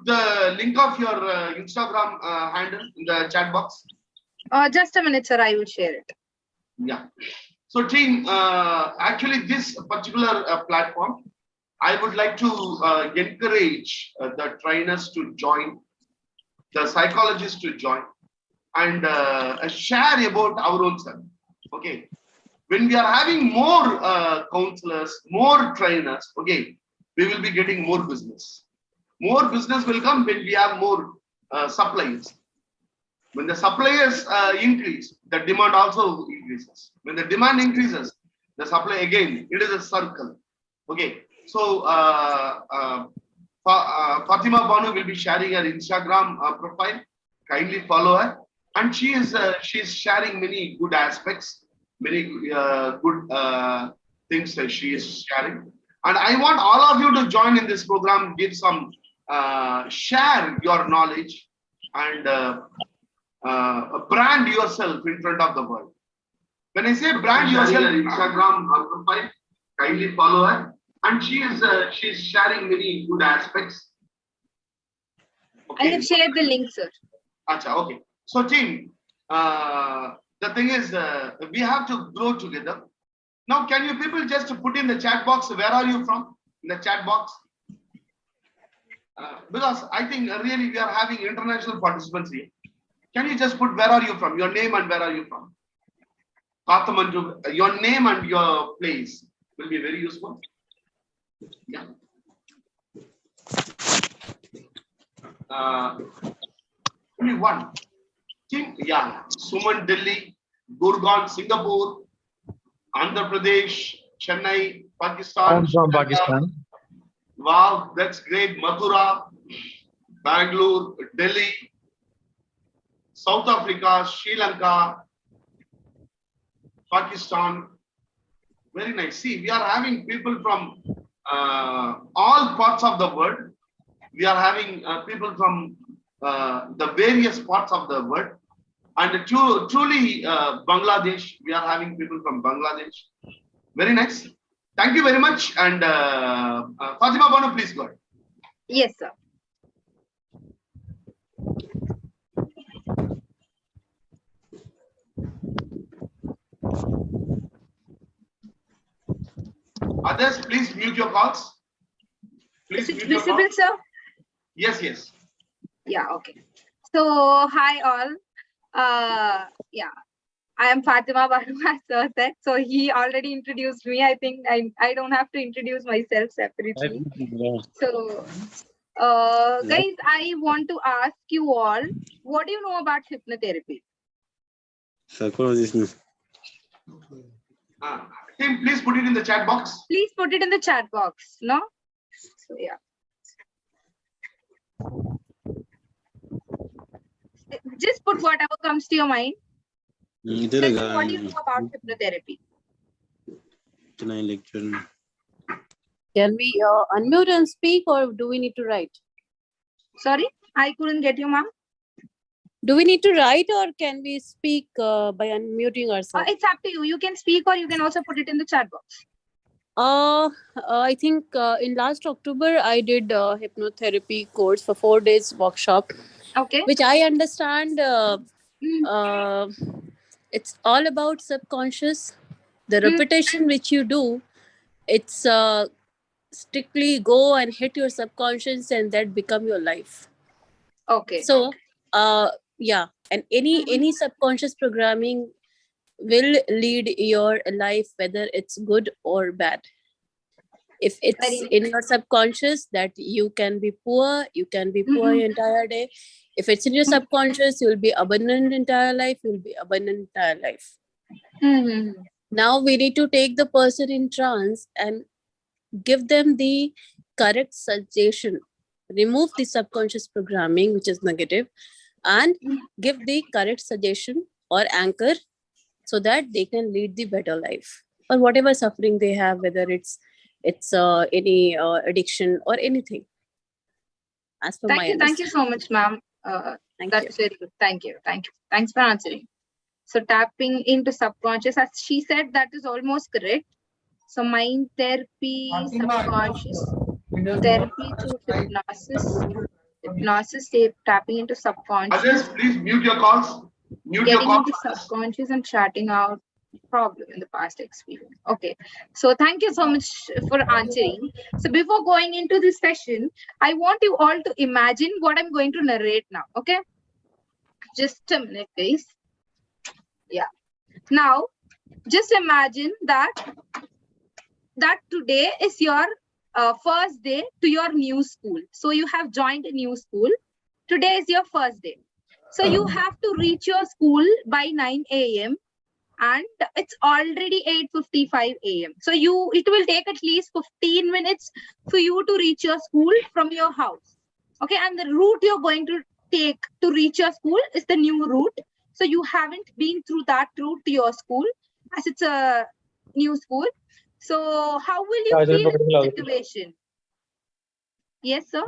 the link of your Instagram handle in the chat box? Just a minute, sir. I will share it. Yeah. So team, actually this particular platform, I would like to encourage the trainers to join, the psychologists to join, and share about our own self. Okay. When we are having more counselors, more trainers, okay, we will be getting more business. More business will come when we have more suppliers. When the suppliers increase, the demand also increases. When the demand increases, the supply again, it is a circle. Okay. So Fatima Banu will be sharing her Instagram profile. Kindly follow her, and she is sharing many good aspects, many good things that she is sharing. And I want all of you to join in this program, give some share your knowledge, and brand yourself in front of the world. When I say brand yourself, Instagram profile, kindly follow her, and she is sharing many good aspects. Okay. I have shared the link, sir. Acha, okay. So team, the thing is, we have to grow together. Now, can you people just put in the chat box, where are you from? In the chat box. Because I think really we are having international participants here. Can you just put where are you from? Your name and where are you from? Kathamandu, your name and your place will be very useful. Yeah. Only one. Yeah. Suman, Delhi, Gurgaon, Singapore, Andhra Pradesh, Chennai, Pakistan. I'm from Pakistan. Wow, that's great. Mathura, Bangalore, Delhi, South Africa, Sri Lanka, Pakistan. Very nice. See, we are having people from all parts of the world. We are having people from the various parts of the world. And truly, Bangladesh, we are having people from Bangladesh. Very nice. Thank you very much. And Fatima Banu, please go ahead. Yes, sir. Others, please mute your calls. Please is it visible, sir? Yes, yes. Yeah, okay. So, hi all. Yeah, I am Fatima Banu, as sir said. So, he already introduced me. I think I don't have to introduce myself separately. So, guys, I want to ask you all, what do you know about hypnotherapy? Psychologist. Tim, please put it in the chat box. Please put it in the chat box, no? So, yeah. Just put whatever comes to your mind. What do you know about hypnotherapy? Can we unmute and speak, or do we need to write? Sorry, I couldn't get you, ma'am. Do we need to write, or can we speak by unmuting ourselves? It's up to you. You can speak, or you can also put it in the chat box. I think in last October, I did a hypnotherapy course for 4 days workshop. Okay. Which I understand it's all about subconscious. The repetition which you do, it's strictly go and hit your subconscious, and that become your life. Okay. So, yeah, and any subconscious programming will lead your life, whether it's good or bad. If it's in your subconscious that you can be poor, you can be poor your entire day. If it's in your subconscious, you'll be abundant entire life, you'll be abundant entire life. Now we need to take the person in trance and give them the correct suggestion. Remove the subconscious programming, which is negative, and give the correct suggestion or anchor so that they can lead the better life or whatever suffering they have, whether it's any addiction or anything. As for thank you so much, ma'am. That's very good. Thank you. Thanks for answering. So tapping into subconscious, as she said, that is almost correct. So mind therapy, subconscious therapy through hypnosis, hypnosis, tapping into subconscious, Others, please mute your calls. Mute your getting calls. into subconscious and charting out problem in the past experience. Okay, so thank you so much for answering. So before going into this session, I want you all to imagine what I'm going to narrate now. Okay, just a minute, guys. Yeah, now just imagine that today is your first day to your new school. So you have joined a new school. Today is your first day. So you have to reach your school by 9 a.m. and it's already 8:55 a.m. So it will take at least 15 minutes for you to reach your school from your house. Okay, and the route you're going to take to reach your school is the new route. So you haven't been through that route to your school as it's a new school. So how will you feel in the situation? Yes, sir.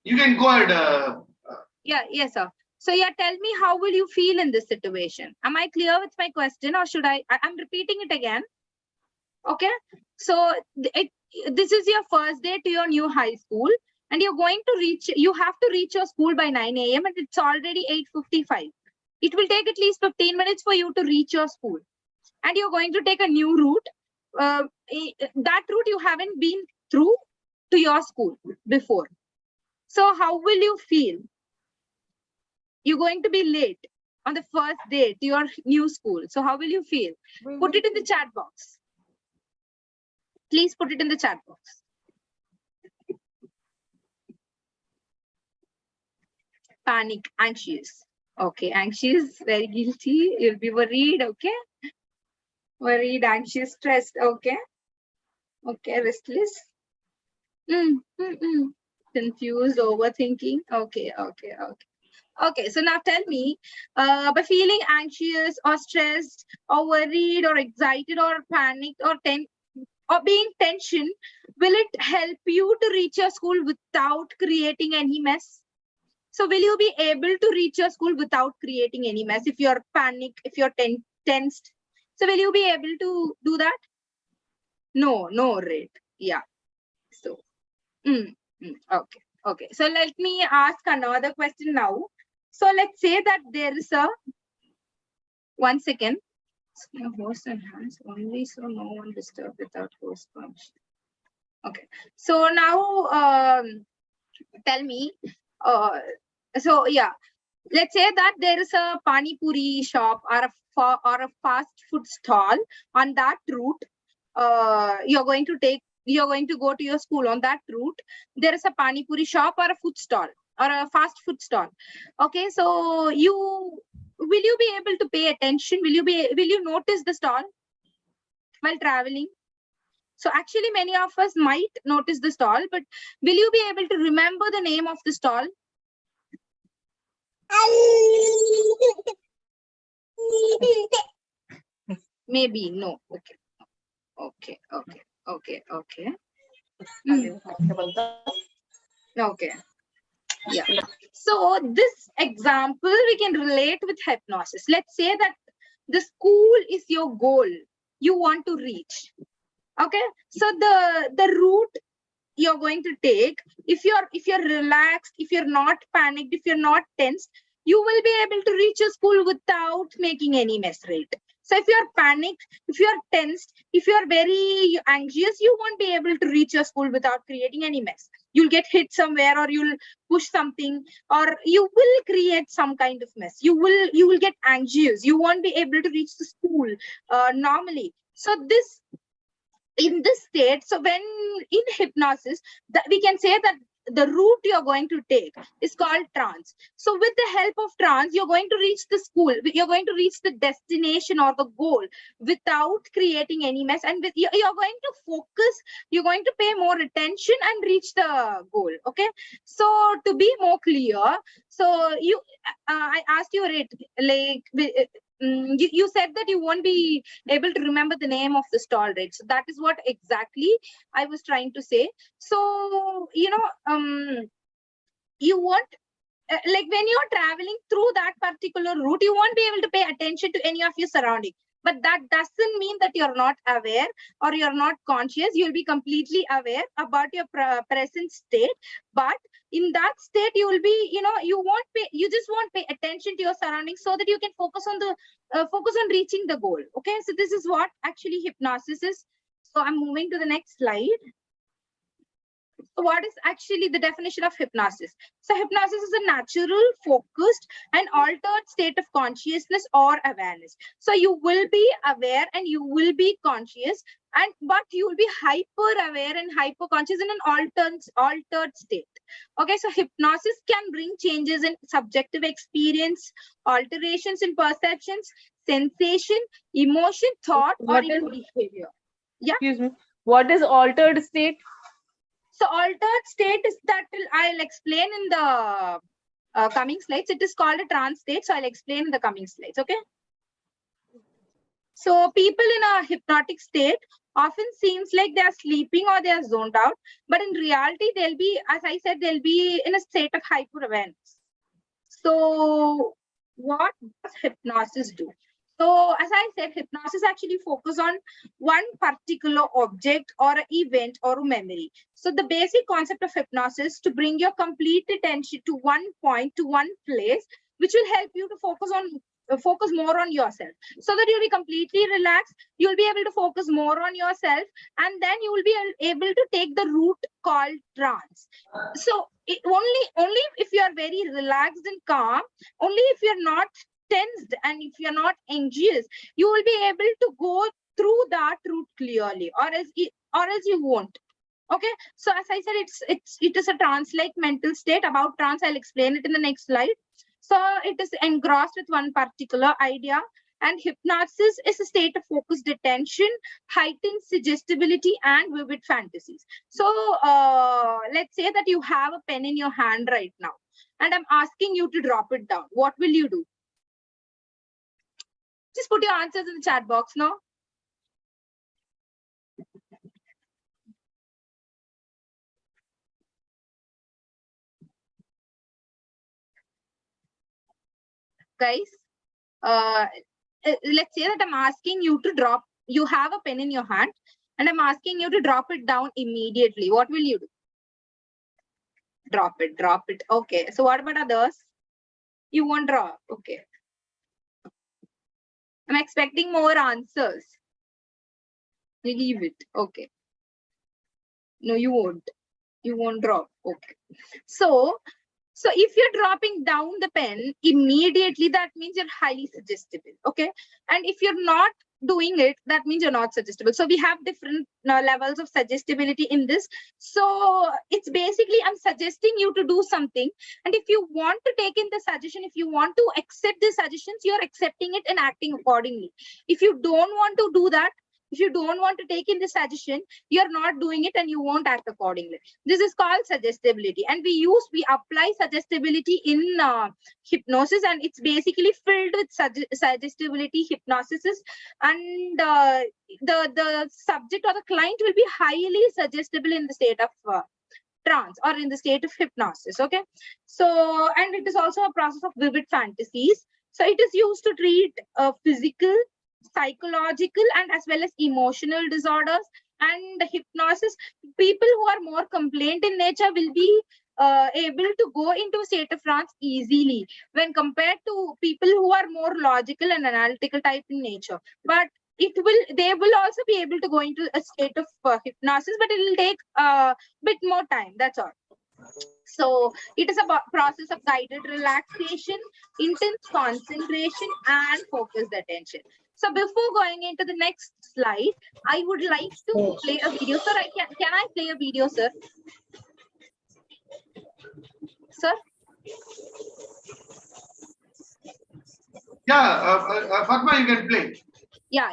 You can go ahead. Yeah, yes, sir. So yeah, tell me, how will you feel in this situation? Am I clear with my question, or should I'm repeating it again? Okay. So this is your first day to your new high school, and you have to reach your school by 9 a.m. and it's already 8:55. It will take at least 15 minutes for you to reach your school, and you're going to take a new route. That route you haven't been through to your school before. So how will you feel? You're going to be late on the first day to your new school. So how will you feel? Put it in the chat box. Please put it in the chat box. Panic, anxious. Okay, anxious, very guilty. You'll be worried, okay? Worried, anxious, stressed, okay? Okay, restless. Confused, overthinking. Okay. Okay, so now tell me, by feeling anxious or stressed or worried or excited or panicked or being tension, will it help you to reach your school without creating any mess? So will you be able to reach your school without creating any mess if you're panicked, if you're tensed? So will you be able to do that? No, right? Yeah. So, okay. So let me ask another question now. So let's say that there is a, 1 second. Host and hands only, so no one disturb without host permission. Okay. So now tell me, so yeah, let's say that there is a pani puri shop or a fast food stall on that route. You're going to go to your school on that route. There is a pani puri shop or a food stall or a fast food stall. Okay, so will you be able to pay attention? Will you notice the stall while traveling? So actually many of us might notice the stall, but will you be able to remember the name of the stall? Maybe no. Okay. Okay. Yeah. So this example we can relate with hypnosis. Let's say that the school is your goal you want to reach. Okay. So the route you're going to take, if you're relaxed, if you're not panicked, if you're not tensed, you will be able to reach your school without making any mess, right? So if you're panicked, if you're tensed, if you're very anxious, you won't be able to reach your school without creating any mess. You'll get hit somewhere, or you'll push something, or you will create some kind of mess. You will get anxious. You won't be able to reach the school normally. So in this state, so when in hypnosis, we can say that the route you're going to take is called trance. So with the help of trance, you're going to reach the school, you're going to reach the destination or the goal without creating any mess, and you're going to focus, you're going to pay more attention and reach the goal. Okay, so to be more clear, so I asked you, like, you said that you won't be able to remember the name of the stall, right? So that is what exactly I was trying to say. So you won't like when you're traveling through that particular route, you won't be able to pay attention to any of your surroundings. But that doesn't mean that you're not aware or you're not conscious. You'll be completely aware about your present state. But in that state, you will be, you just won't pay attention to your surroundings so that you can focus on reaching the goal. Okay, so this is what actually hypnosis is. So I'm moving to the next slide. So what is actually the definition of hypnosis? So hypnosis is a natural, focused, and altered state of consciousness or awareness. So you will be aware and you will be conscious, but you will be hyper aware and hyper conscious in an altered state. Okay, so hypnosis can bring changes in subjective experience, alterations in perceptions, sensation, emotion, thought, or even behavior. Yeah. Excuse me. What is altered state? So altered state is that I'll explain in the coming slides. It is called a trance state. So I'll explain in the coming slides. Okay. So people in a hypnotic state often seems like they are sleeping or they are zoned out. But in reality, they'll be, as I said, they'll be in a state of hyper awareness. So what does hypnosis do? So as I said, hypnosis actually focuses on one particular object or an event or a memory. So the basic concept of hypnosis is to bring your complete attention to one point, to one place, which will help you to focus more on yourself, so that you'll be completely relaxed. You'll be able to focus more on yourself, and then you will be able to take the route called trance. So only if you are very relaxed and calm, only if you're not tensed and if you're not anxious, you will be able to go through that route clearly, or else you won't. Okay, so as I said, it is a trance-like mental state. About trance, I'll explain it in the next slide. So it is engrossed with one particular idea, and hypnosis is a state of focused attention, heightened suggestibility, and vivid fantasies. So let's say that you have a pen in your hand right now, and I'm asking you to drop it down. What will you do? Just put your answers in the chat box now. Guys, let's say that I'm asking you to drop, you have a pen in your hand, and I'm asking you to drop it down immediately. What will you do? Drop it. Okay, so what about others? You won't drop. Okay. I'm expecting more answers. You leave it. Okay. No, you won't. You won't drop. Okay. So if you're dropping down the pen immediately, that means you're highly suggestible. Okay. And if you're not doing it, that means you're not suggestible. So we have different levels of suggestibility in this. So it's basically, I'm suggesting you to do something. And if you want to take in the suggestion, if you want to accept the suggestions, you're accepting it and acting accordingly. If you don't want to do that, if you don't want to take in the suggestion, you're not doing it and you won't act accordingly. This is called suggestibility. And we apply suggestibility in hypnosis, and it's basically filled with suggestibility hypnosis. And the subject or the client will be highly suggestible in the state of trance or in the state of hypnosis. Okay. So, and it is also a process of vivid fantasies. So it is used to treat physical, psychological, and as well as emotional disorders. And hypnosis, people who are more complaint in nature will be able to go into a state of trance easily when compared to people who are more logical and analytical type in nature. But they will also be able to go into a state of hypnosis, but it will take a bit more time. That's all. So it is a process of guided relaxation, intense concentration, and focused attention. So before going into the next slide, I would like to play a video. Sir, can I play a video, sir? Sir? Yeah, Fatma, you can play. Yeah.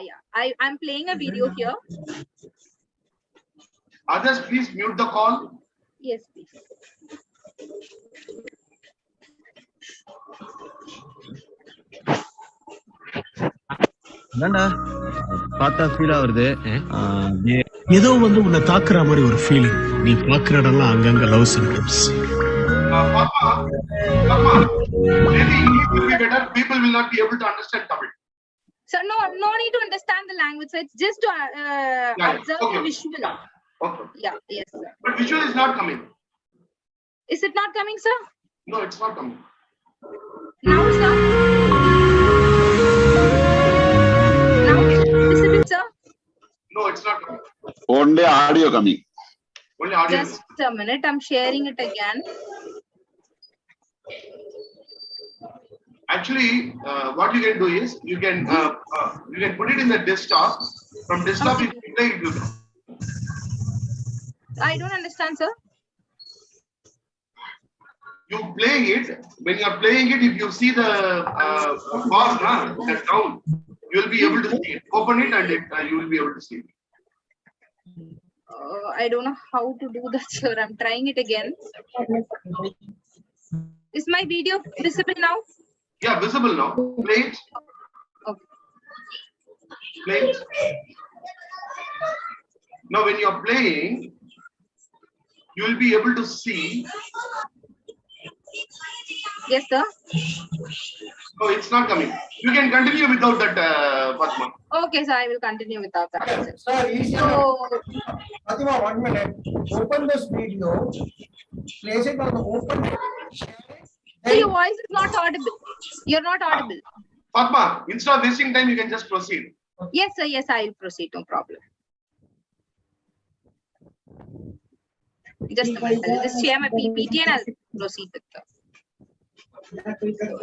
I'm playing a video here. Others, please mute the call. Yes, please. பார்த்தா feel ஆகுது ஏதோ வந்து உன்னை தாக்குற மாதிரி ஒரு feeling. நீ பாக்குற இடம்லாம் அங்கங்க love symptoms. Fatma, maybe English will be better. People will not be able to understand Tamil. So no need to understand the language. So it's just to observe the visual. Okay. Yeah. Yes, sir. But visual is not coming. Is it not coming, sir? No, it's not coming. Now, sir. Now is it visible, sir? No, it's not coming. Only audio coming. Only audio. Just a minute. I'm sharing it again. Actually, what you can do is you can put it in the desktop. From desktop, you can play it. I don't understand, sir. You play it. When you are playing it, if you see the bar, the sound, you will be able to see it. Open it and you will be able to see it. I don't know how to do that, sir. I'm trying it again. Is my video visible now? Yeah, visible now. Play it. Okay. Play it. Now, when you are playing, you will be able to see. Yes, sir. No, it's not coming. You can continue without that, Padma. Okay, so I will continue without that. Sir, So, Fatima, 1 minute. Open this video. Place it on the open. so your voice is not audible. You're not audible. Padma, instead of wasting time, you can just proceed. Yes, sir. Yes, I will proceed. No problem. Just a minute. I'll just share my PPT and I'll proceed with the.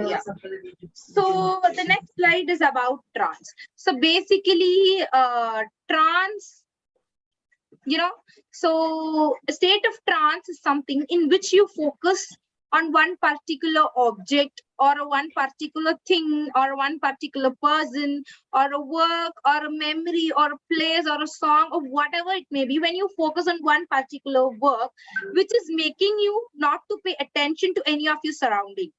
Yeah. So the next slide is about trance. So basically, trance, so a state of trance is something in which you focus on one particular object or one particular thing or one particular person or a work or a memory or a place or a song or whatever it may be. When you focus on one particular work, which is making you not to pay attention to any of your surrounding.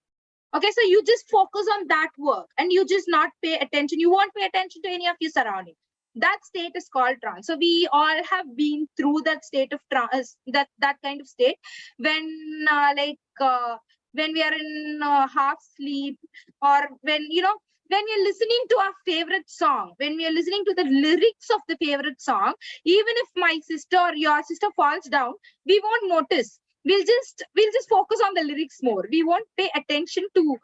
Okay, so you just focus on that work and you just not pay attention. You won't pay attention to any of your surrounding. That state is called trance. So we all have been through that state of trance, that kind of state when when we are in half sleep, or when when we are listening to our favorite song, when we are listening to the lyrics of the favorite song, even if my sister or your sister falls down, we won't notice. We'll just focus on the lyrics more. We won't pay attention to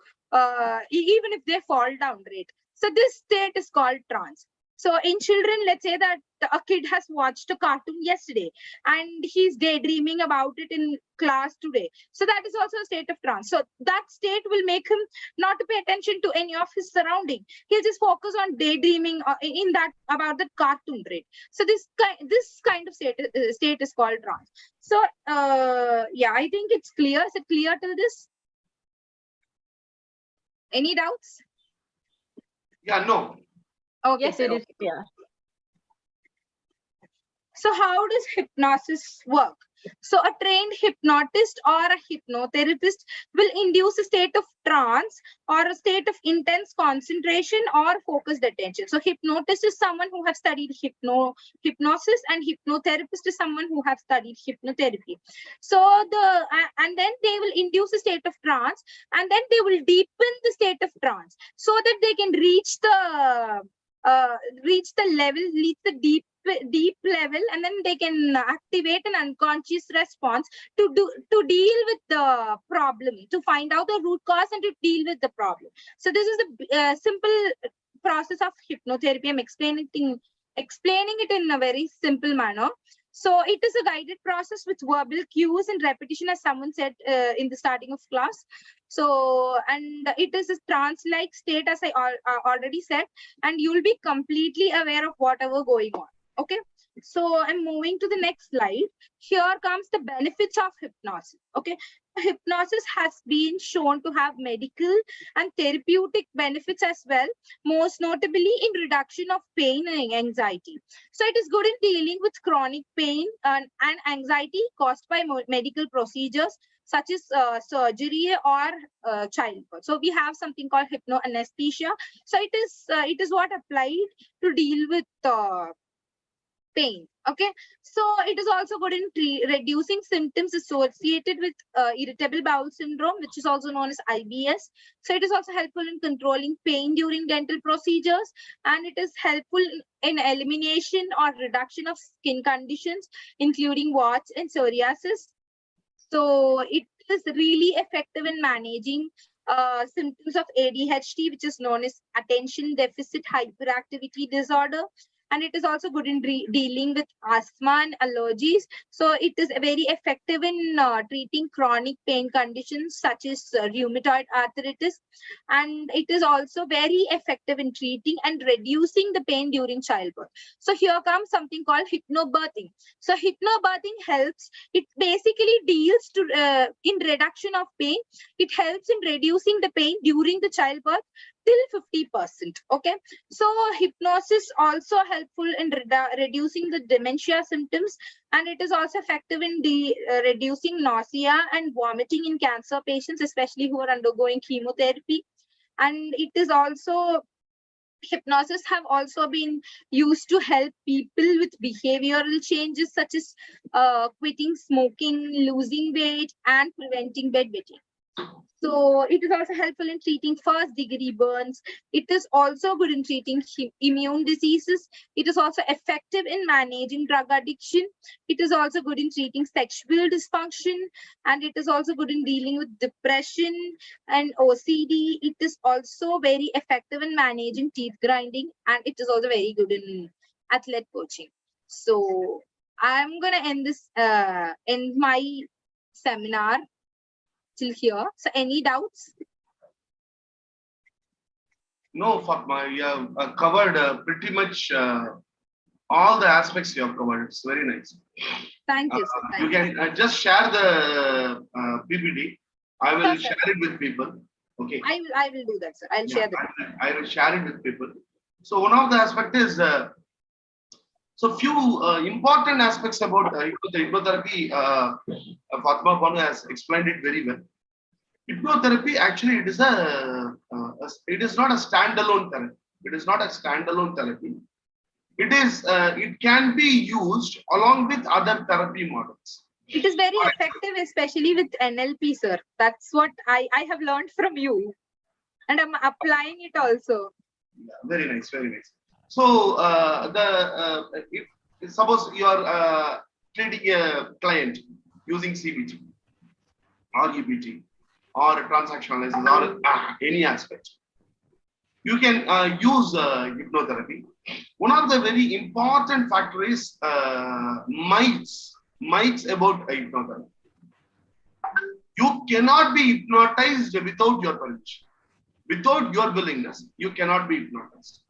even if they fall down, right? So this state is called trance. So in children, let's say that a kid has watched a cartoon yesterday and he's daydreaming about it in class today. So that is also a state of trance. So that state will make him not to pay attention to any of his surrounding. He'll just focus on daydreaming about that cartoon, right? So this kind of state is called trance. So yeah, I think it's clear. Is it clear to this? Any doubts? Yeah, no. Okay, Yes, it is. Yeah. So how does hypnosis work? So a trained hypnotist or a hypnotherapist will induce a state of trance or a state of intense concentration or focused attention. So hypnotist is someone who have studied hypnosis, and hypnotherapist is someone who have studied hypnotherapy. So and then they will induce a state of trance, and then they will deepen the state of trance so that they can reach the deep level, and then they can activate an unconscious response to deal with the problem, to find out the root cause and to deal with the problem. So this is the simple process of hypnotherapy. I'm explaining it in a very simple manner. So it is a guided process with verbal cues and repetition, as someone said in the starting of class. So, and it is a trance-like state, as I already said, and you'll be completely aware of whatever going on. Okay. So I'm moving to the next slide. Here comes the benefits of hypnosis. Okay. Hypnosis has been shown to have medical and therapeutic benefits as well, most notably in reduction of pain and anxiety. So it is good in dealing with chronic pain and anxiety caused by medical procedures such as surgery or childbirth. So we have something called hypnoanesthesia. So it is what applied to deal with pain. Okay, so it is also good in reducing symptoms associated with irritable bowel syndrome, which is also known as IBS. So it is also helpful in controlling pain during dental procedures, and it is helpful in elimination or reduction of skin conditions, including warts and psoriasis. So it is really effective in managing symptoms of ADHD, which is known as attention deficit hyperactivity disorder. And it is also good in dealing with asthma and allergies. So it is very effective in treating chronic pain conditions such as rheumatoid arthritis. And it is also very effective in treating and reducing the pain during childbirth. So here comes something called hypnobirthing. So hypnobirthing helps. It basically deals to in reduction of pain. It helps in reducing the pain during the childbirth till 50%. Okay, so hypnosis also helpful in reducing the dementia symptoms, and it is also effective in reducing nausea and vomiting in cancer patients, especially who are undergoing chemotherapy. And it is also, hypnosis have also been used to help people with behavioral changes such as quitting smoking, losing weight, and preventing bedwetting. So it is also helpful in treating first degree burns. It is also good in treating immune diseases. It is also effective in managing drug addiction. It is also good in treating sexual dysfunction, and it is also good in dealing with depression and OCD. It is also very effective in managing teeth grinding, and it is also very good in athlete coaching. So I'm gonna end my seminar till here. So any doubts? No, Fatma, you have covered pretty much all the aspects you have covered. It's very nice. Thank you, sir. You Thank can just share the PPT. I will Sure, share it with people. Okay. I will do that, sir. I'll share the I will share it with people. So one of the aspect is so few important aspects about the hypnotherapy. Fatma Banu has explained it very well. Hypnotherapy actually it is it is not a standalone therapy. It is not a standalone therapy. It is it can be used along with other therapy models. It is very effective, especially with NLP, sir. That's what I have learned from you, and I'm applying it also. Very nice, very nice. So if suppose you are treating a client using CBT or EBT or a transactional analysis or any aspect, you can use hypnotherapy. One of the very important factors is myths about hypnotherapy. You cannot be hypnotized without your permission, without your willingness. You cannot be hypnotized.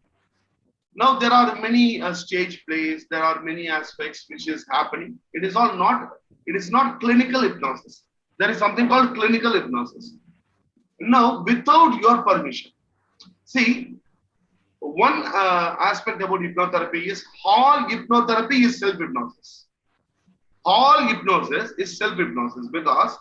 Now there are many stage plays. There are many aspects which is happening. It is all not. It is not clinical hypnosis. There is something called clinical hypnosis. Now, without your permission, see, one aspect about hypnotherapy is all hypnotherapy is self-hypnosis. All hypnosis is self-hypnosis because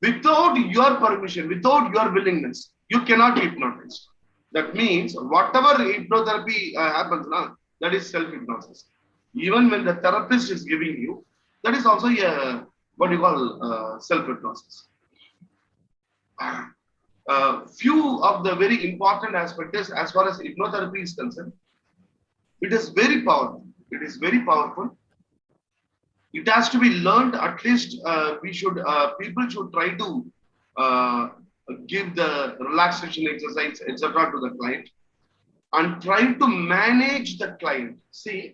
without your permission, without your willingness, you cannot be hypnotized. That means whatever hypnotherapy happens now, that is self-hypnosis. Even when the therapist is giving you, that is also a what you call self-hypnosis. Few of the very important aspects is, as far as hypnotherapy is concerned, it is very powerful. It is very powerful. It has to be learned. At least people should try to give the relaxation exercise, etc., to the client, and try to manage the client. See,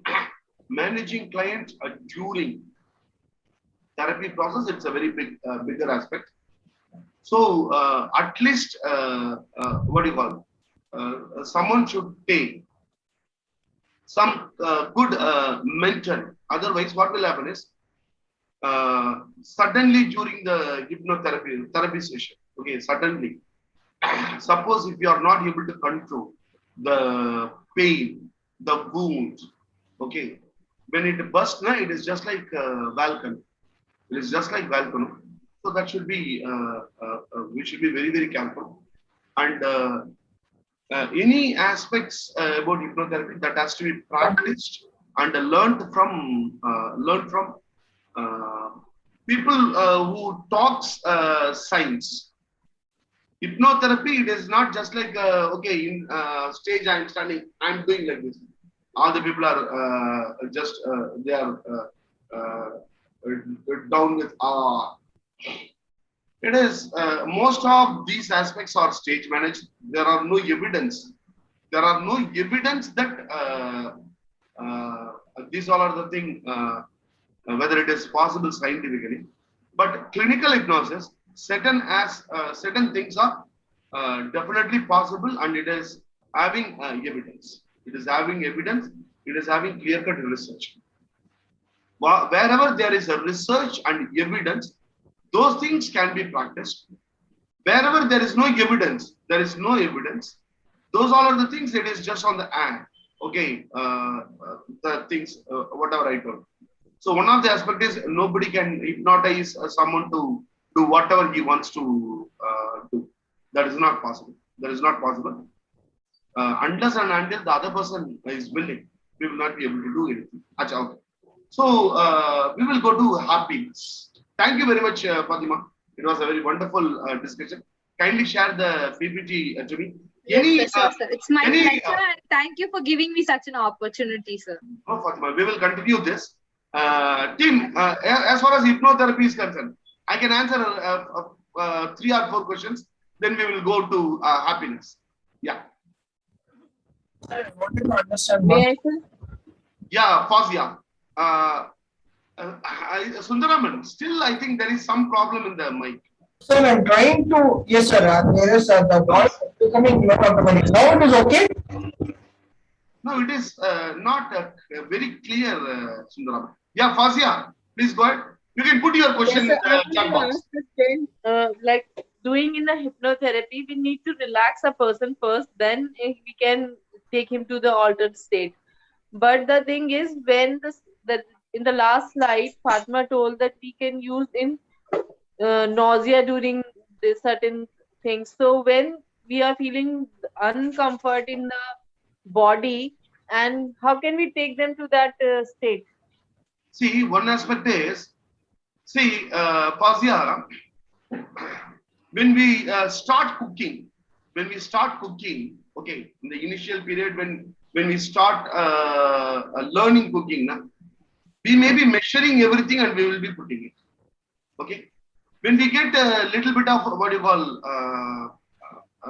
managing client during therapy process, it's a very bigger aspect. So at least what do you call? Someone should take some good mentor. Otherwise, what will happen is suddenly during the therapy session, okay, suddenly, suppose if you are not able to control the pain, the wound, okay, when it bursts, it is just like volcano. It is just like volcano. So that should be, we should be very, very careful. And any aspects about hypnotherapy that has to be practiced and learn from people who talks science. Hypnotherapy, it is not just like okay, in stage I am standing, I am doing like this. All the people are just they are down with it is most of these aspects are stage managed. There are no evidence. There are no evidence that these all are the thing whether it is possible scientifically. But clinical hypnosis, certain things are definitely possible, and it is having evidence. It is having evidence. It is having clear-cut research. Wherever there is a research and evidence, those things can be practiced. Wherever there is no evidence, those all are the things. It is just on the hand. Okay, the things, whatever I told. So one of the aspects is nobody can hypnotize someone to do whatever he wants to do. That is not possible. That is not possible. Unless and until the other person is willing, we will not be able to do anything. Achha, okay. So we will go to happiness. Thank you very much, Fatima. It was a very wonderful discussion. Kindly share the PPT to me. Yes, sir. It's my pleasure, and thank you for giving me such an opportunity, sir. No, Fatima, we will continue this. Team, as far as hypnotherapy is concerned, I can answer 3 or 4 questions. Then we will go to happiness. Yeah. I wanted to understand May one. I, sir? Yeah, Fazia. Sundaraman, still I think there is some problem in the mic. Sir, I'm trying to. Yes, sir. There is the voice becoming low automatically. Now it is okay. No, it is not very clear, Sundaraman. Yeah, Fazia, please go ahead. You can put your question Yes, sir. in the chat box. Like doing in the hypnotherapy, we need to relax a person first, then we can take him to the altered state. But the thing is, when in the last slide, Fatma told that we can use in nausea during the certain things. So when we are feeling uncomfort in the body, and how can we take them to that state? See, one aspect is, Fazia, when we start cooking, okay, in the initial period when we start learning cooking, we may be measuring everything and we will be putting it. Okay, when we get a little bit of what you call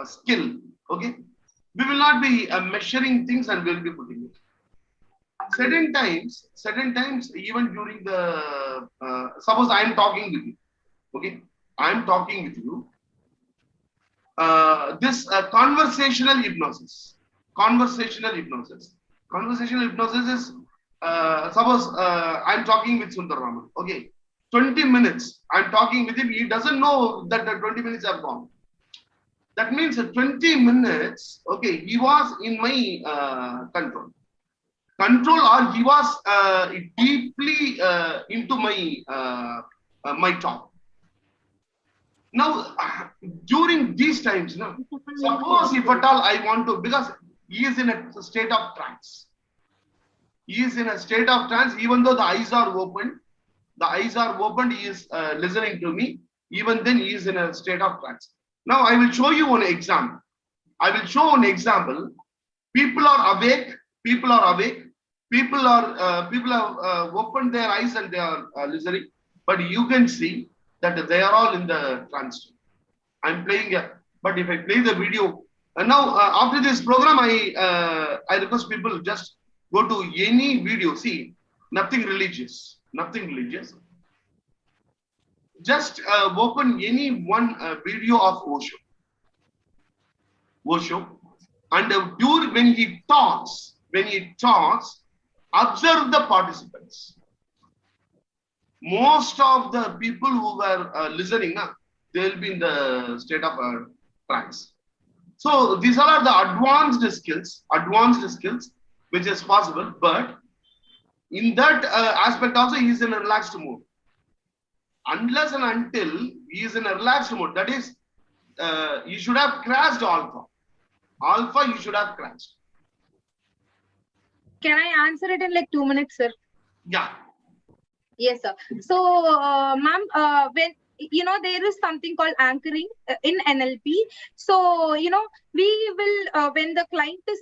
skill, okay, we will not be measuring things and we will be putting it. Certain times, even during the suppose I am talking with you, okay, I am talking with you. This conversational hypnosis is suppose I'm talking with Sundar Raman, okay, 20 minutes I'm talking with him, he doesn't know that the 20 minutes have gone. That means 20 minutes, okay, he was in my control, or he was deeply into my talk. Now, during these times, suppose if at all I want to, because he is in a state of trance. Even though the eyes are open, he is listening to me. Even then, he is in a state of trance. Now, I will show you an example. People are awake. People have opened their eyes and they are listening. But you can see that they are all in the trance. I'm playing but if I play the video, and now after this program, I request people just go to any video. See, nothing religious. Just open any one video of Osho, and when he talks, observe the participants. Most of the people who were listening, they will be in the state of trance. So these are the advanced skills, which is possible. But in that aspect also, he is in a relaxed mode. Unless and until he is in a relaxed mode, that is, you should have crashed alpha. You should have crashed. Can I answer it in like 2 minutes, sir? Yeah. Yes, sir. So, ma'am, when there is something called anchoring in NLP. So, we will when the client is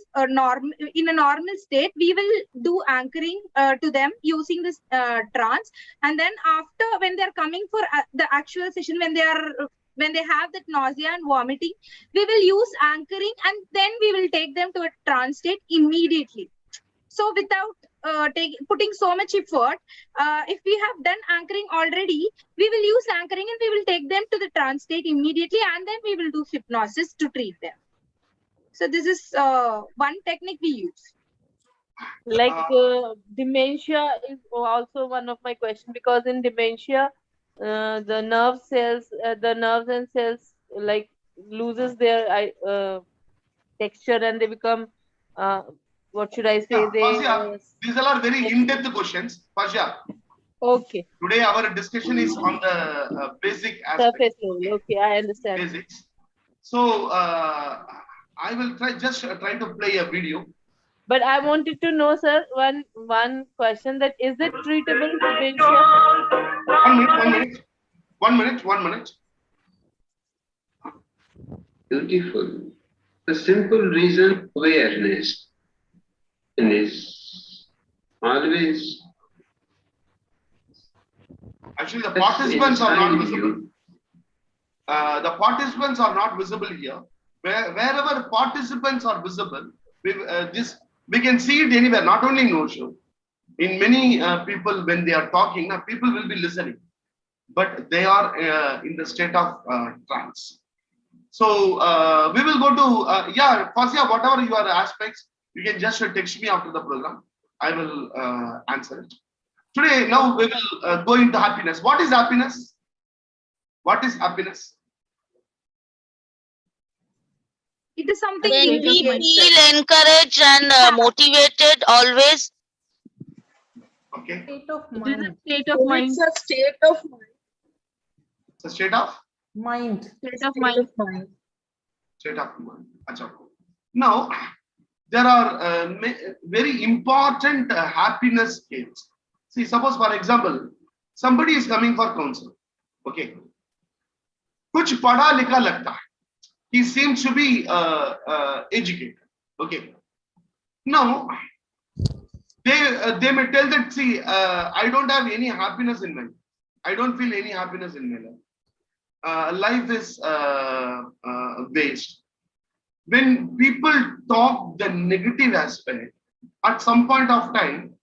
in a normal state, we will do anchoring to them using this trance, and then after when they are coming for the actual session, when they have that nausea and vomiting, we will use anchoring, and then we will take them to a trance state immediately. So without putting so much effort, if we have done anchoring already, we will use anchoring and we will take them to the trance state immediately, and then we will do hypnosis to treat them. So this is one technique we use. Like dementia is also one of my questions, because in dementia, the nerves and cells like loses their texture, and they become what should I say? Yeah, Fazia, these are very in-depth questions. Fazia, Okay. today our discussion is on the basic aspect. Surface level. Okay, I understand. Basics. So I will try to play a video. But I wanted to know, sir, one question, that is it treatable dementia? 1 minute. Beautiful. The simple reason awareness is always. Actually, the participants are not visible. The participants are not visible here. Wherever participants are visible, we can see it anywhere, not only in Osho. In many people, when they are talking, people will be listening, but they are in the state of trance. So we will go to, Fazia, whatever your aspects, you can just text me after the program. I will answer it. Today, now we will go into happiness. What is happiness? What is happiness? It is something When we we feel encouraged and motivated always. Okay. State of mind. State of mind. It's a state of mind. It's a state of Mind. State of mind. state of mind. Achha. Now, there are very important happiness scales. See, suppose for example, somebody is coming for counsel. Okay. Kuch pada likha lagta hai. He seems to be educated. Okay. Now, they may tell that, see, I don't have any happiness in my life. I don't feel any happiness in my life. Life is waste. When people talk the negative aspect, at some point of time,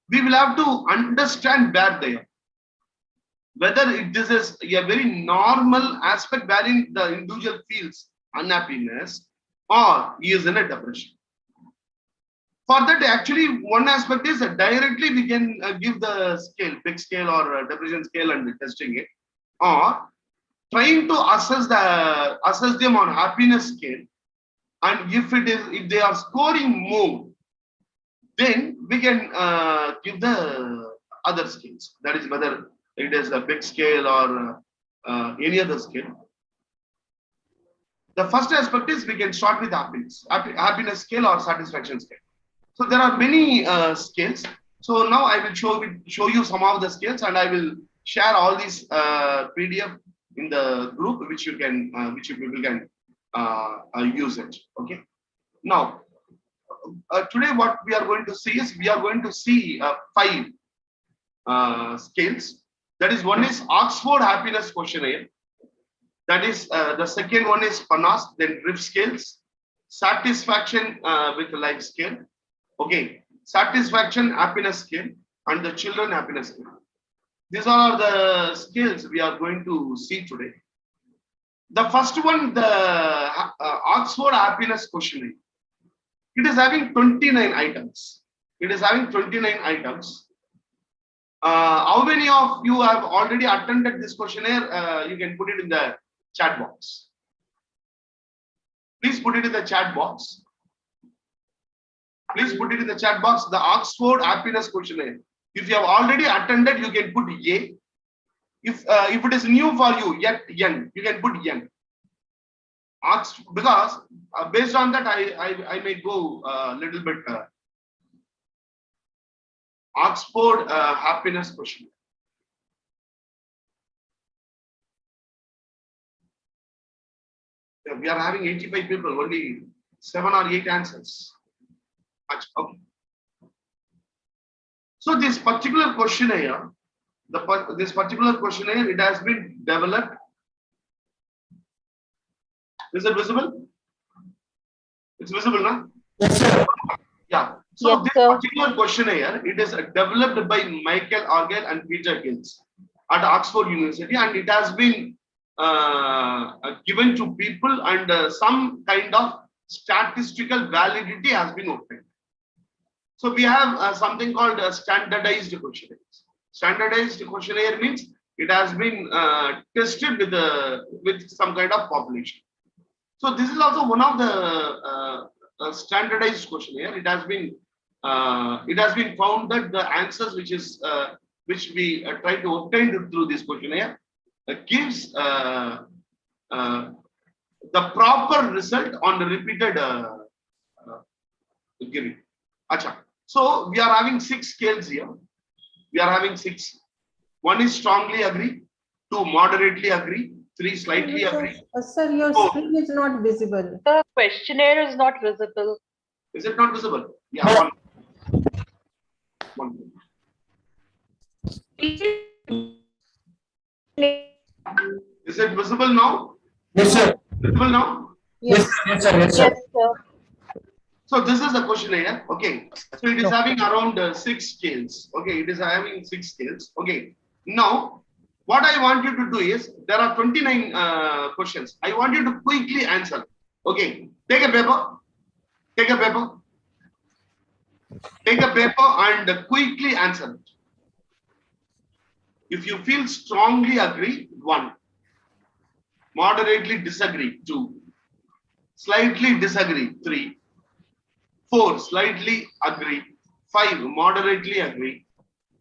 we will have to understand where they are. Whether this is a very normal aspect wherein the individual feels unhappiness, or he is in a depression. For that, actually, one aspect is directly we can give the scale, big scale or depression scale, and testing it, or trying to assess them on happiness scale. And if they are scoring more, then we can give the other scales. That is whether it is a big scale or any other scale. The first aspect is we can start with happiness scale or satisfaction scale. So there are many scales. So now I will show you some of the scales, and I will share all these PDF in the group, which you people can use it. Okay. Now, today what we are going to see is we are going to see 5 scales. That is, one is Oxford Happiness Questionnaire. That is the second one is PANAS, then RIF scales, satisfaction with life scale. Okay, satisfaction happiness scale, and the children happiness scale. These are the scales we are going to see today. The first one, the Oxford Happiness Questionnaire. It is having 29 items. How many of you have already attended this questionnaire? You can put it in the chat box. Please put it in the chat box. The Oxford Happiness Questionnaire. If you have already attended, you can put A. If it is new for you, yet young, you can put young. Because based on that, I may go a little bit Oxford happiness questionnaire. Yeah, we are having 85 people, only 7 or 8 answers. Okay. So this particular questionnaire, this particular questionnaire, it has been developed. Is it visible? It's visible now? Yes, sir. Yeah. So Yes, this sir. particular questionnaire, it is developed by Michael Argyle and Peter Hills at Oxford University, and it has been given to people, and some kind of statistical validity has been obtained. So we have something called a standardized questionnaire. Standardized questionnaire means it has been tested with some kind of population. So this is also one of the standardized questionnaire. It has been found that the answers which we try to obtain through this questionnaire gives the proper result on the repeated giving. Acha. So we are having 6 scales here. We are having 6. 1 is strongly agree, 2 moderately agree, 3 slightly agree. Sir, your 4. screen is not visible. The questionnaire is not visible. Is it not visible? Yeah. 1. Is it visible now? Yes, sir. Visible now? Yes, yes, sir. Yes, sir. Yes, sir. So this is the questionnaire. Okay. So it is having around 6 scales. Okay. It is having 6 scales. Okay. Now, what I want you to do is, there are 29 questions. I want you to quickly answer. Okay. Take a paper. Take a paper. Take a paper and quickly answer it. If you feel strongly agree, 1. Moderately disagree, 2. Slightly disagree, 3. 4. Slightly agree. 5. Moderately agree.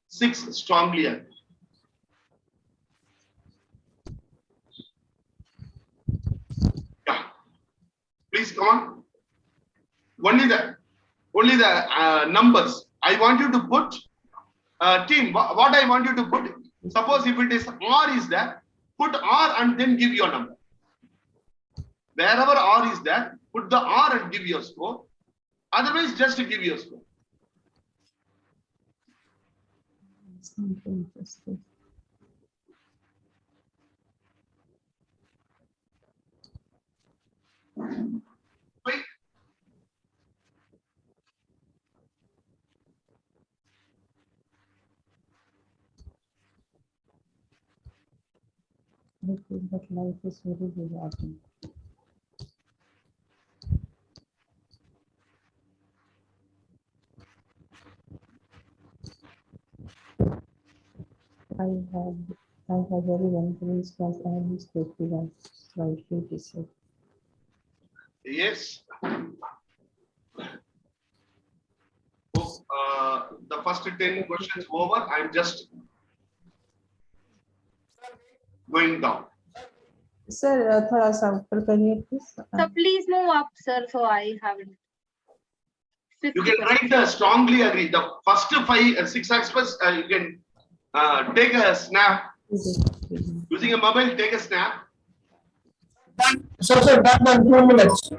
6. Strongly agree. Yeah. Please come on. Only the numbers. I want you to put team. What I want you to put. Suppose if it is R is there, put R and then give your number. Wherever R is there, put the R and give your score. Otherwise, just give your score. Wait. I feel that life is very rewarding. I have very wonderful class and is festival slightly disagree. Yes. So, the first 10 questions over. I'm just going down. Sir, थोड़ा सा ऊपर करिए please. So please move up, sir. So I haven't. You can write strongly agree. The first 6 aspects, you can take a snap. Using a mobile, take a snap. Sir, sir, done 2 minutes.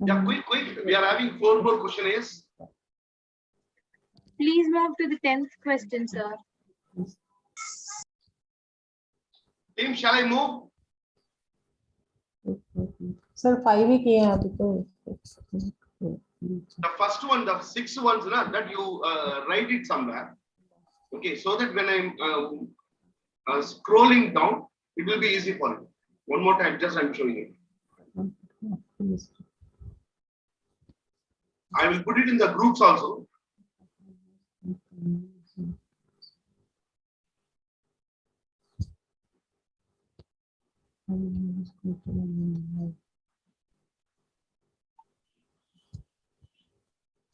Yeah, quick. We are having 4 more questionnaires. Please move to the 10th question, sir. Team, shall I move? Sir, 5 ही किए हैं अभी तो. The first one, the 6 ones, that you write it somewhere. Okay, so that when I'm scrolling down, it will be easy for you. One more time, just I'm showing it. I will put it in the groups also.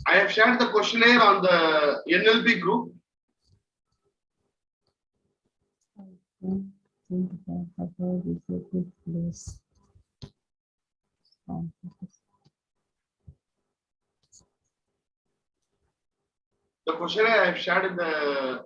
I have shared the questionnaire on the NLP group. think that how is a good place. The questionnaire I have shared in the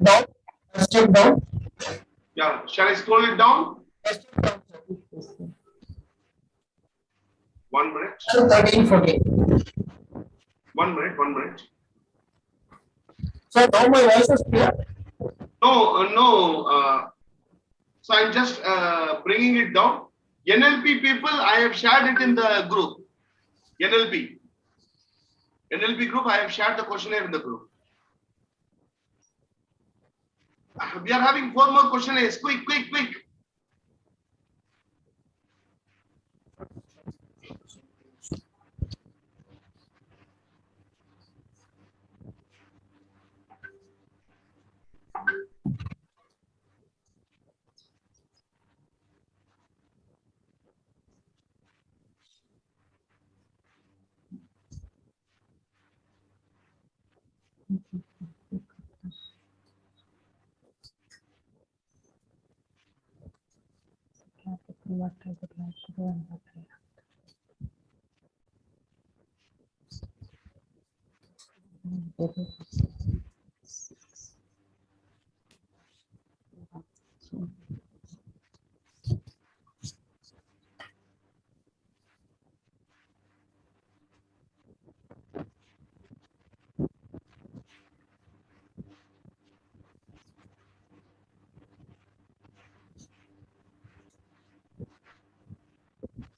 Down. Step down. yeah, shall I scroll it down? Step down. 1 minute. 13, 14. 1 minute. 1 minute. So now my voice is clear. No. So I'm just bringing it down. NLP people, I have shared it in the group. NLP group, I have shared the questionnaire in the group. We are having 4 more questionnaires. Quick. What I would like to do and what I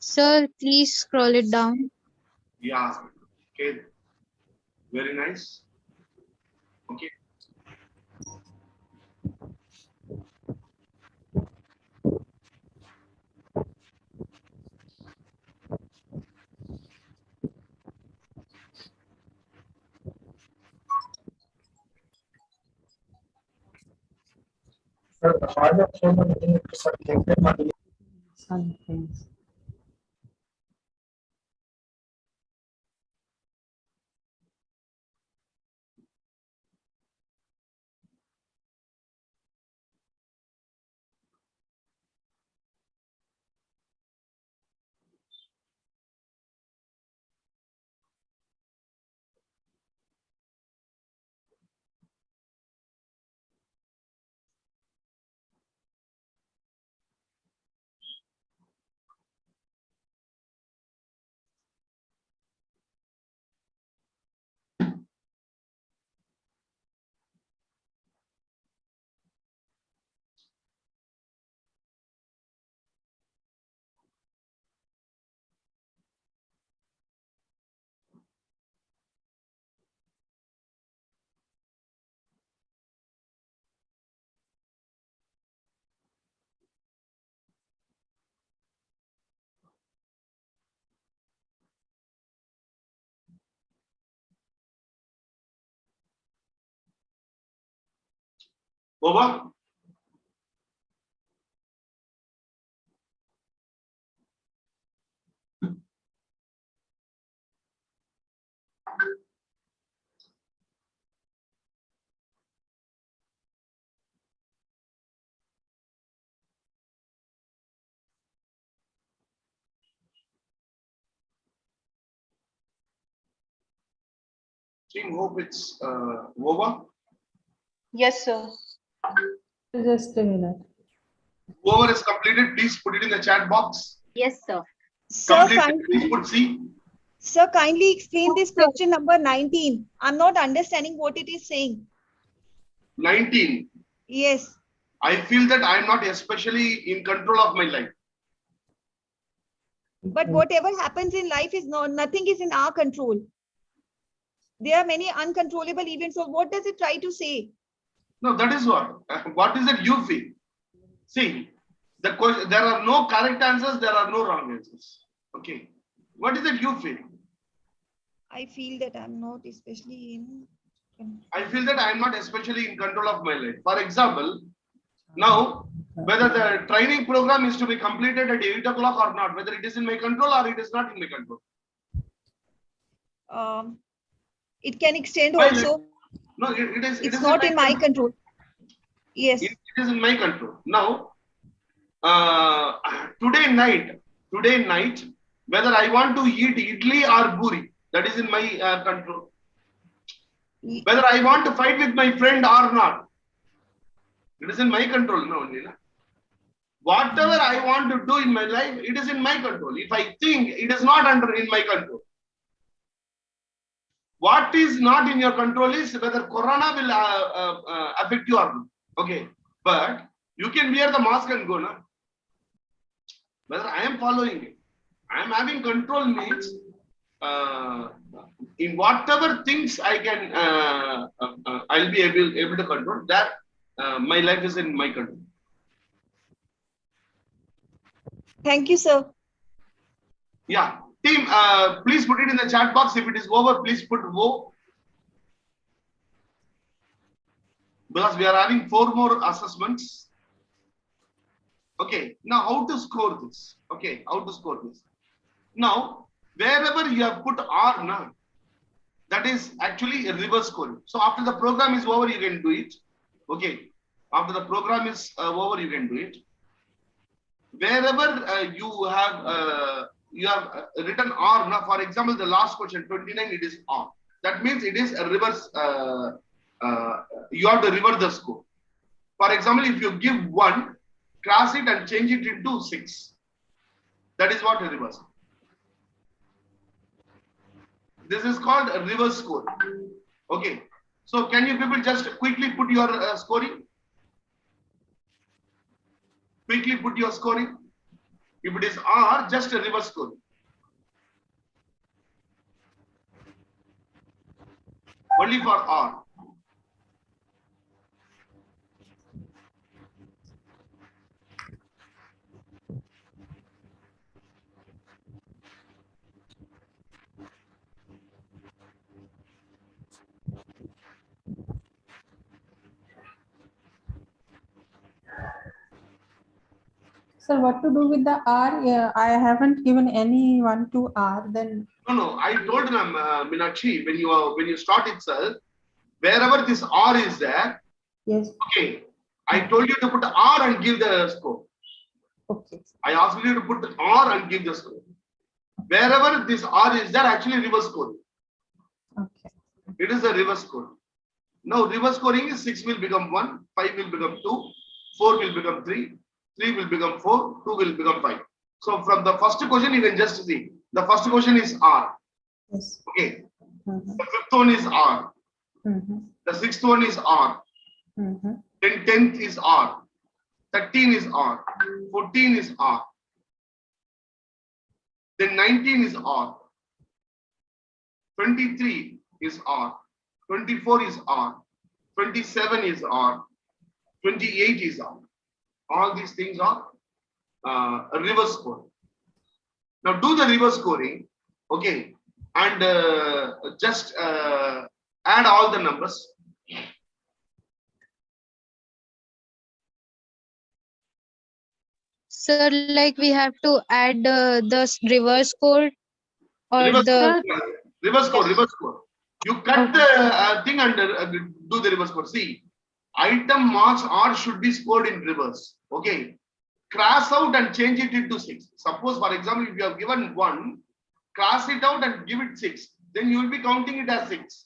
Sir, please scroll it down. Yeah. Okay. Very nice. Okay. Sir, the hard of so many things are taken. some things. Over. Team, hope it's over. Yes, sir. Just a minute. Whoever has completed, please put it in the chat box. Yes, sir. Sir, Completed, please put C. sir, kindly explain this question number 19. I'm not understanding what it is saying. 19. Yes. I feel that I am not especially in control of my life. But whatever happens in life is nothing is in our control. There are many uncontrollable events. So what does it try to say? No, that is what. What is it you feel? See, the question, there are no correct answers, there are no wrong answers. Okay. What is it you feel? I feel that I'm not especially in. I feel that I am not especially in control of my life. For example, now, whether the training program is to be completed at 8 o'clock or not, whether it is in my control or it is not in my control. It can extend My also. life. No, it is. It's not in my control. Yes. It is in my control. Now, today night, whether I want to eat idli or buri, that is in my control. Whether I want to fight with my friend or not, it is in my control. No, Nina. Whatever I want to do in my life, it is in my control. If I think it is not in my control. What is not in your control is whether Corona will affect you or not. Okay. But you can wear the mask and go, na? Whether I am following it. I am having control means in whatever things I can, I'll be able to control that. My life is in my control. Thank you, sir. Yeah. Team, please put it in the chat box. If it is over, please put "wo." Because we are having 4 more assessments. Okay. Now, how to score this? Okay. How to score this? Now, wherever you have put R now, that is actually a reverse scoring. So, after the program is over, you can do it. Okay. After the program is over, you can do it. Wherever you have written R now, for example, the last question 29, it is R. That means it is a reverse. You have to reverse the score. For example, if you give 1, cross it and change it into 6. That is what a reverse. This is called a reverse score. Okay. So can you people just quickly put your scoring? Quickly put your scoring. If it is R, just a reverse scoring. Only for R. Sir, what to do with the R? Yeah, I haven't given anyone to R. Then No. I told them, Meenakshi, when you start itself, wherever this R is there. Yes. Okay. I told you to put R and give the score. Okay. I asked you to put R and give the score. Wherever this R is there, actually reverse scoring. Okay. It is a reverse scoring. Now reverse scoring is 6 will become 1, 5 will become 2, 4 will become 3, 3 will become 4, 2 will become 5. So from the first question, you can just see. The first question is R. Yes. Okay. The 5th one is R. The 6th one is R. Then 10th is R. 13 is R. 14 is R. Then 19 is R. 23 is R. 24 is R. 27 is R. 28 is R. All these things are a reverse scoring. Now do the reverse scoring, okay, and just add all the numbers. Sir, like we have to add the reverse code or Reverse the score, reverse score. You cut the thing and do the reverse score. See, item marks R should be scored in reverse. Okay. Cross out and change it into 6. Suppose, for example, if you have given 1, cross it out and give it 6. Then you will be counting it as 6.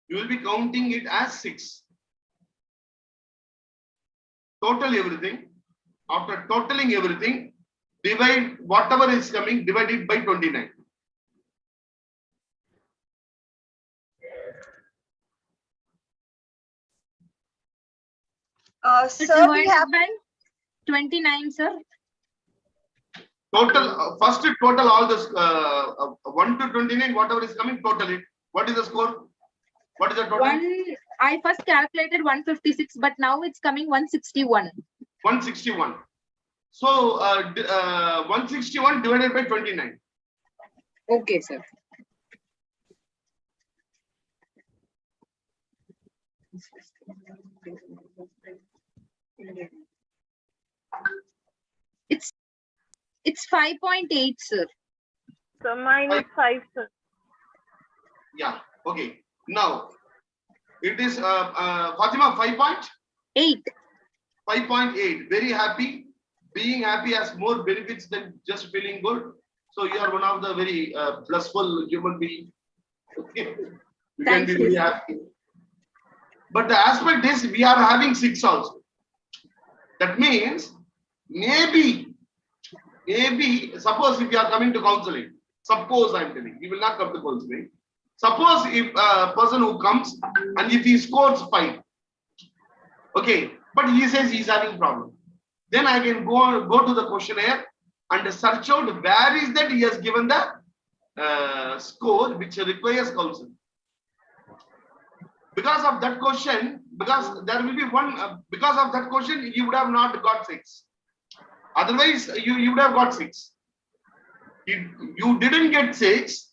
You will be counting it as 6. Total everything. After totaling everything, divide whatever is coming, divide it by 29. Sir, we have 29, sir. Total, first total all this 1 to 29, whatever is coming, total it. What is the score? What is the total? I first calculated 156, but now it's coming 161. 161. So 161 divided by 29. Okay, sir. It's 5.8, sir. So mine is 5, sir. Yeah. Okay. Now it is Fatima 5.8. 5.8. Very happy. Being happy has more benefits than just feeling good. So you are one of the very blissful human being. Okay. You can be very happy. But the aspect is we are having 6 also. That means maybe suppose if you are coming to counseling, suppose I'm telling you will not come to counseling. Suppose if a person who comes and if he scores 5, okay, but he says he's having problem, then I can go to the questionnaire and search out where is that he has given the score which requires counseling. Because of that question, because there will be one, because of that question, you would have not got 6. Otherwise, you would have got 6. You didn't get 6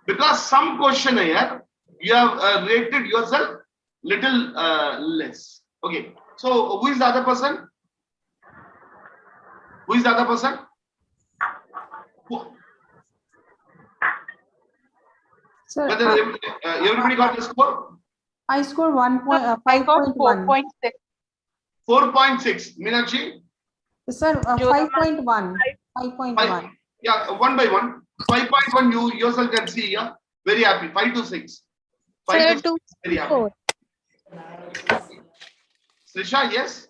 because some questionnaire you have rated yourself little less. Okay. So who is the other person? Who is the other person? Sir, Whether everybody got the score? I scored 5.1. 4.6. 4.6. Meenakshi? Sir, 5.1. 5.1. Yeah, 1 by 1. 5.1 you yourself can see. Yeah, very happy. 5 to 6. 5 to 6. Very happy. Srisha, yes?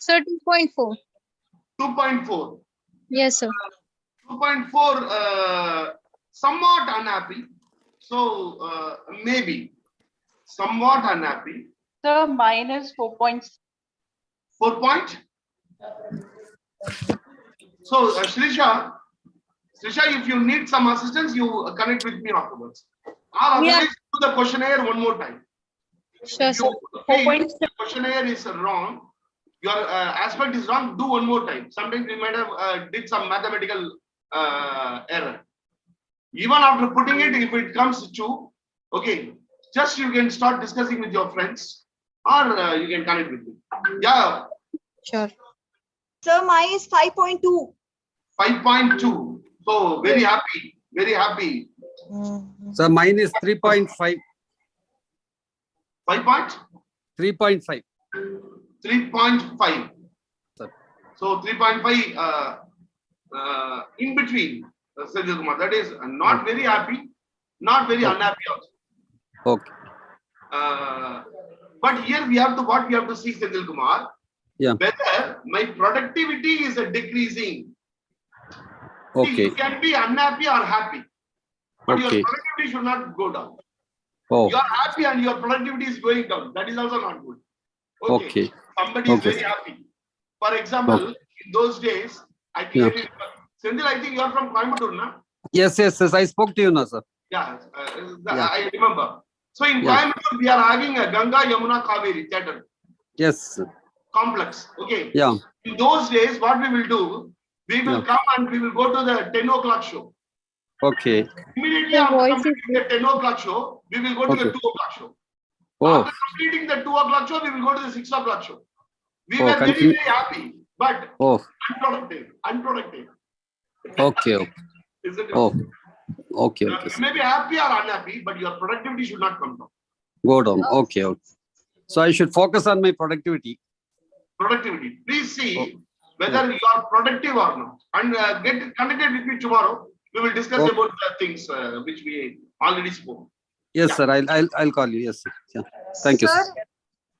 Sir, 2.4. 2.4. Yes, sir. 2.4, somewhat unhappy. So maybe somewhat unhappy. Sir, mine is 4.6. 4 point. So Srisha, if you need some assistance, you connect with me afterwards. Or otherwise, do the questionnaire one more time. Sure, If you feel the questionnaire is wrong, your aspect is wrong, do one more time. Sometimes we might have did some mathematical error. Even after putting it, if it comes to, okay, just you can start discussing with your friends or you can connect with me. Yeah. Sure. Sir, mine is 5.2. 5.2. So very happy, very happy. So mine is 3.5. 5 point? 3.5. 3.5. So 3.5 in between, Sajid Kumar. That is not very happy, not very unhappy also. Okay. But here we have to, what we have to see, Sajid Kumar, whether my productivity is decreasing. Okay. See, you can be unhappy or happy, but your productivity should not go down. Oh. You are happy and your productivity is going down. That is also not good. Okay. Somebody is very happy. For example, in those days, I clearly Sendil, I think you are from Coimbatore, na? Yes. I spoke to you now, sir. Yeah, I remember. So in Coimbatore, we are having a Ganga Yamuna Kaveri theatre. Yes. Complex. Okay. Yeah. In those days, what we will do, we will come and we will go to the 10 o'clock show. Okay. Immediately after completing the 10 o'clock show, we will go to the 2 o'clock show. After completing the 2 o'clock show, we will go to the 6 o'clock show. We were very, very happy, but unproductive. Okay. Isn't it? Okay. You may be happy or unhappy, but your productivity should not come down. Go down. Okay. So I should focus on my productivity. Productivity. Please see whether you are productive or not. And get connected with me tomorrow. We will discuss about the things which we already spoke. Yes, sir. I'll call you. Yes, sir. Yeah. Thank you, sir.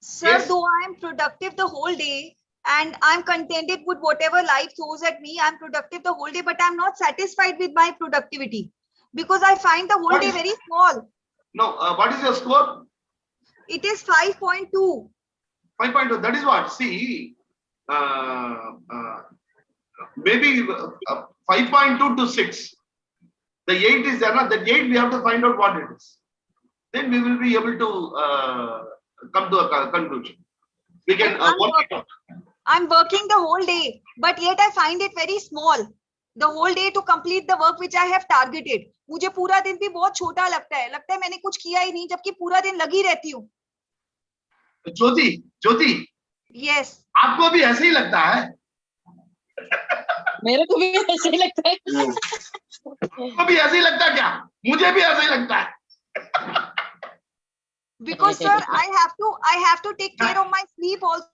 Sir, though I am productive the whole day and I'm contented with whatever life throws at me, I'm productive the whole day, but I'm not satisfied with my productivity because I find the whole day very small. No, what is your score? It is 5.2. 5.2. That is what. See, maybe 5.2 to 6. The 8 is there. That 8 we have to find out what it is. Then we will be able to come to a conclusion. We can work it out. I'm working the whole day, but yet I find it very small. The whole day to complete the work which I have targeted. मुझे पूरा दिन भी बहुत छोटा लगता है मैंने कुछ किया ही नहीं जबकि पूरा दिन लगी रहती हूँ. ज्योति. Yes. आपको भी ऐसे ही लगता है? मेरे को भी ऐसे ही लगता है. आपको भी ऐसे ही लगता है क्या? मुझे भी ऐसे ही लगता है. Because sir, I have to take care of my sleep also.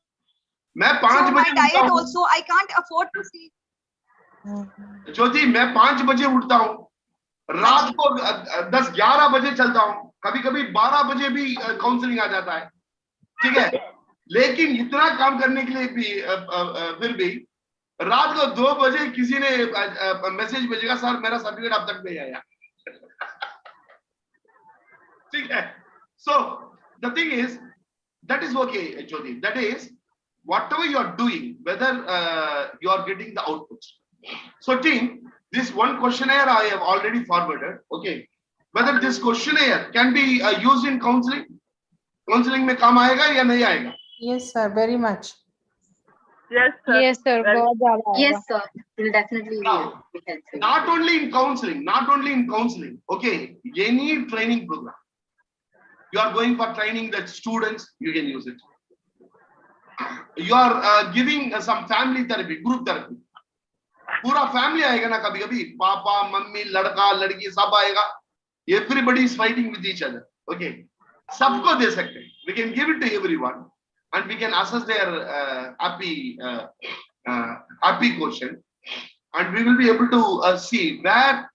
मैं 5 my बजे diet also. I can't afford to sleep. ज्योति, मैं 5 बजे उठता हूँ, रात को 10-11 बजे चलता हूँ, कभी कभी 12 बजे भी काउंसलिंग आ जाता है, ठीक है. लेकिन इतना काम करने के लिए भी फिर भी रात को 2 बजे किसी ने मैसेज भेजेगा, सर मेरा सर्टिफिकेट अब तक नहीं आया. ठीक है. So the thing is, that is okay, Jyoti. That is, whatever you are doing, whether you are getting the outputs. So team, this one questionnaire I have already forwarded. Okay, whether this questionnaire can be used in counseling? Counseling में काम आएगा या नहीं आएगा? Yes, sir. Very much. Yes, sir. Yes, sir. बहुत ज़्यादा आएगा. Yes, sir. Will definitely Now, be helpful. not only in counseling, okay, any training program. You are going for training the students, you can use it. You are giving some family therapy, group therapy. पूरा family आएगा ना कभी कभी, papa mummy लड़का लड़की सब आएगा. Everybody is fighting with each other. Okay, सबको दे सकते हैं. We can give it to everyone, and we can assess their happy quotient, and we will be able to see where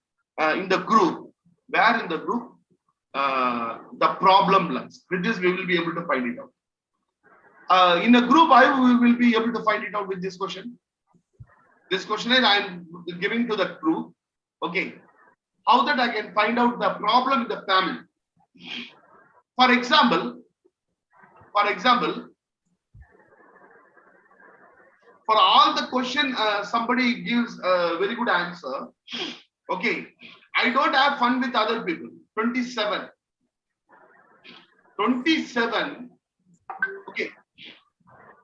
in the group the problem lies. With this, we will be able to find it out. In a group, we will be able to find it out with this question. This question is I am giving to the group. Okay, how that I can find out the problem in the family. For example, for all the question, somebody gives a very good answer. Okay, I don't have fun with other people. 27. Okay.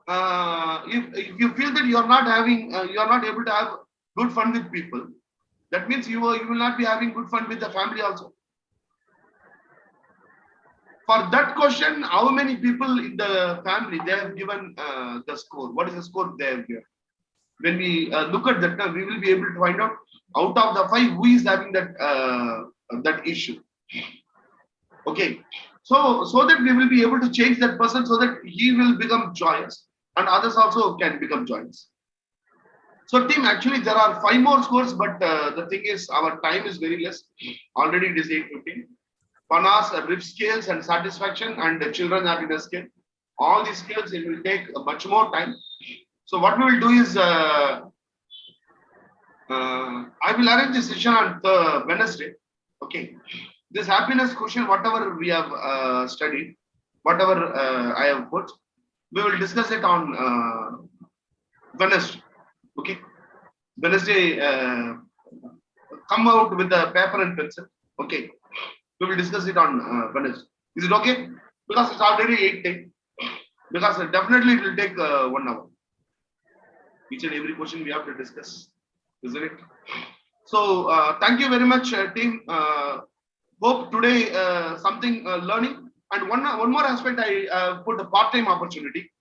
If you feel that you are not able to have good fun with people, that means you will not be having good fun with the family also. For that question, how many people in the family they have given the score? What is the score they have given? When we look at that, we will be able to find out of the 5 who is having that issue. Okay, so that we will be able to change that person so that he will become joyous and others also can become joyous. So team, actually there are 5 more scores, but the thing is our time is very less. Already it is 8:15. Panas, RIF scales and satisfaction and the children happiness scale. All these scales, it will take much more time. So what we will do is I will arrange this session on Wednesday. Okay. This happiness question, whatever we have studied, whatever I have put, we will discuss it on Wednesday. Okay. Wednesday, come out with the paper and pencil. Okay. We will discuss it on Wednesday. Is it okay? Because it's already 8:10. Because definitely it will take 1 hour. Each and every question we have to discuss, isn't it? So thank you very much, team. Hope today something learning. And one more aspect, I put a part-time opportunity.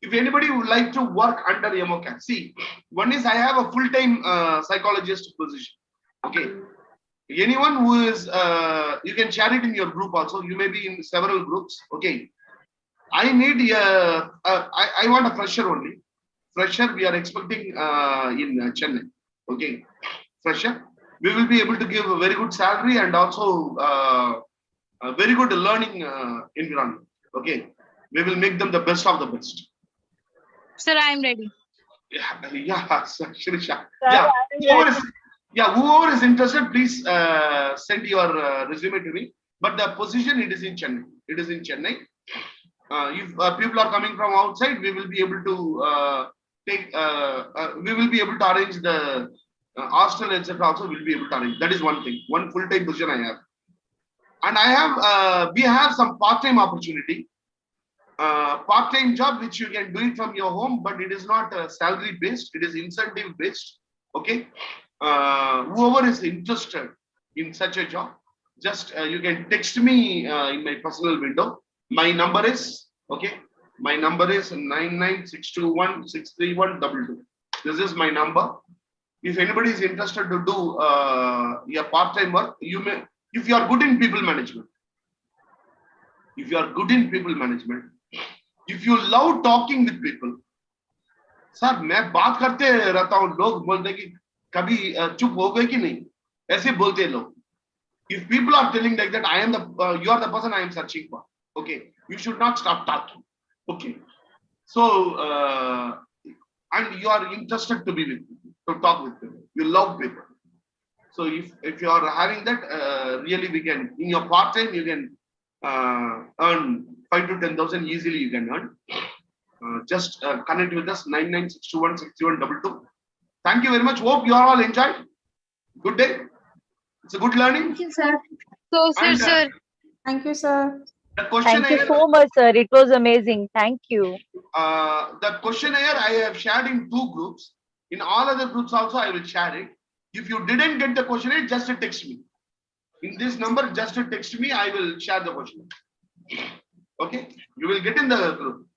If anybody would like to work under MOCAT, see, one is I have a full-time psychologist position. Okay. Anyone who is, you can share it in your group also. You may be in several groups. Okay. I need, I want a fresher only. Fresher, we are expecting in Chennai. Okay. Fresher. We will be able to give a very good salary and also a very good learning environment. Okay. We will make them the best of the best. Sir, I am ready. Yeah, Shirisha. Whoever is interested, please send your resume to me. But the position, it is in Chennai. If people are coming from outside, we will be able to we will be able to arrange the hostel, etc. Also, we'll be able to arrange. That is one thing. One full-time position I have, and I have we have some part-time opportunity. Part-time job which you can do it from your home, but it is not salary based. It is incentive based. Okay, whoever is interested in such a job, just you can text me in my personal window. My number is okay. My number is 996216322. This is my number. If anybody is interested to do a part-time work, you may. If you are good in people management, if you are good in people management, if you love talking with people, sir मैं बात करते रहता हूँ, लोग बोलते कि कभी चुप हो गए कि नहीं, ऐसे बोलते हैं लोग. If people are telling like that, I am the you are the person I am searching for. Okay, you should not stop talking. Okay, so and you are interested to be with people, to talk with people. You love people. So if you are having that, really we can in your part time you can earn 5 to 10,000 easily. You can earn. Just connect with us 996216122. Thank you very much. Hope you are all enjoyed. Good day. It's a good learning. Thank you, sir. So, And, sir. Thank you, sir. The questionnaire. Thank you so much, sir. It was amazing. Thank you. The questionnaire I have shared in 2 groups. In all other groups also I will share it. If you didn't get the questionnaire, just text me. In this number, just text me. I will share the questionnaire. Okay, you will get in the group.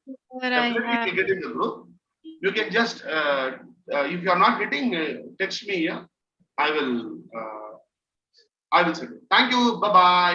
Definitely you will get in the group. You can just if you are not getting, text me here. I will send it. Thank you. Bye bye.